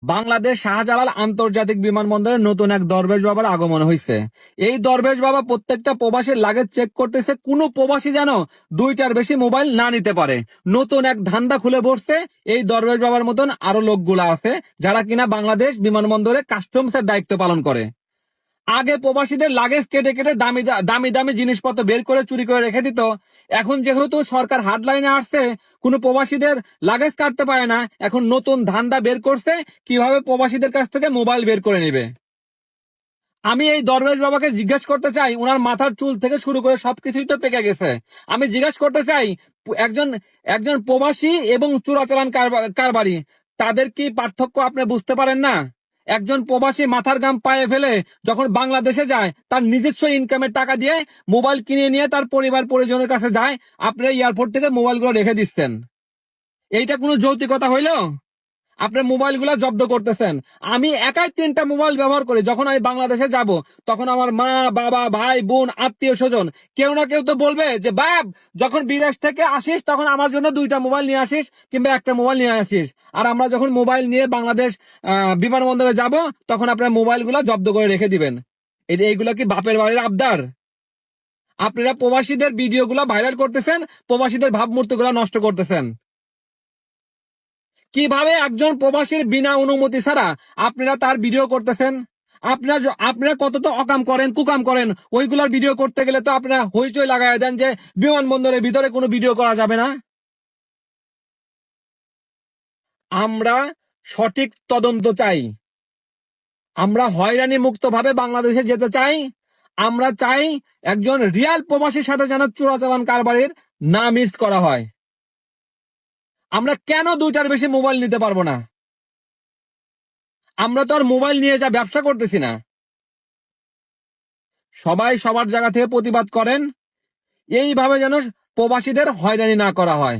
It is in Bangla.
বাংলাদেশ শাহজালাল আন্তর্জাতিক বিমানবন্দরে নতুন এক দরবেশ বাবার আগমন হয়েছে। এই দরবেশ বাবা প্রত্যেকটা প্রবাসীর লাগেজ চেক করতেছে, কোনো প্রবাসী যেন দুইটার বেশি মোবাইল না নিতে পারে। নতুন এক ধান্দা খুলে বসছে। এই দরবেশ বাবার মতন আরো লোকগুলা আছে যারা কিনা বাংলাদেশ বিমানবন্দরে কাস্টমসের দায়িত্ব পালন করে। আগে প্রবাসীদের লাগেজ কেটে কেটে দামি দামি দামি জিনিসপত্র বের করে চুরি করে রেখে দিত। এখন যেহেতু সরকার হার্ডলাইনে আসছে, কোনো প্রবাসীদের লাগেজ কাটতে পারে না। এখন নতুন ধান্দা বের করছে কিভাবে প্রবাসীদের কাছ থেকে মোবাইল বের করে নেবে। আমি এই দরবেশ বাবাকে জিজ্ঞেস করতে চাই, ওনার মাথার চুল থেকে শুরু করে সবকিছুই তো পেকে গেছে। আমি জিজ্ঞেস করতে চাই, একজন একজন প্রবাসী এবং চোরাচালান কারবারি, তাদের কি পার্থক্য আপনি বুঝতে পারেন না? একজন প্রবাসী মাথার ঘাম পায়ে ফেলে যখন বাংলাদেশে যায়, তার নিজস্ব ইনকামের টাকা দিয়ে মোবাইল কিনে নিয়ে তার পরিবার পরিজনের কাছে যায়, আপনি এয়ারপোর্ট থেকে মোবাইলগুলো রেখে দিচ্ছেন। এইটা কোনো যৌক্তিকতা হইল? আপনার মোবাইল গুলা জব্দ করতেছেন। আমি একাই 3টা মোবাইল ব্যবহার করি। যখন আমি বাংলাদেশে যাব, তখন আমার মা, বাবা, ভাই, বোন, আত্মীয় স্বজন কেউ না কেউ তো বলবে যে, বাপ, যখন বিদেশ থেকে আসিস তখন আমার জন্য 2টা মোবাইল নিয়ে আসিস কিংবা একটা মোবাইল নিয়ে আসিস। আর আমরা যখন মোবাইল নিয়ে বাংলাদেশ বিমানবন্দরে যাব, তখন আপনার মোবাইল গুলা জব্দ করে রেখে দিবেন। এইগুলা কি বাপের বাড়ির আবদার? আপনারা প্রবাসীদের ভিডিও গুলা ভাইরাল করতেছেন, প্রবাসীদের ভাবমূর্তি গুলা নষ্ট করতেছেন। কিভাবে একজন প্রবাসীর বিনা অনুমতি ছাড়া আপনারা তার ভিডিও করতেছেন? আপনারা কত তো অকাম করেন, কুকাম করেন। ওইগুলার ভিডিও করতে গেলে তো আপনারা হইচই লাগাই দেন যে বিমানবন্দরের ভিতরে কোনো ভিডিও করা যাবে না। আমরা সঠিক তদন্ত চাই। আমরা হয়রানি মুক্ত ভাবে বাংলাদেশে যেতে চাই। আমরা চাই একজন রিয়াল প্রবাসীর সাথে যেন চোরাচালান কারবারের না মিস করা হয়। আমরা কেন 2টার বেশি মোবাইল নিতে পারবো না? আমরা তো আর মোবাইল নিয়ে যা ব্যবসা করতেছি না। সবাই সবার জায়গা থেকে প্রতিবাদ করেন, এইভাবে যেন প্রবাসীদের হয়রানি না করা হয়।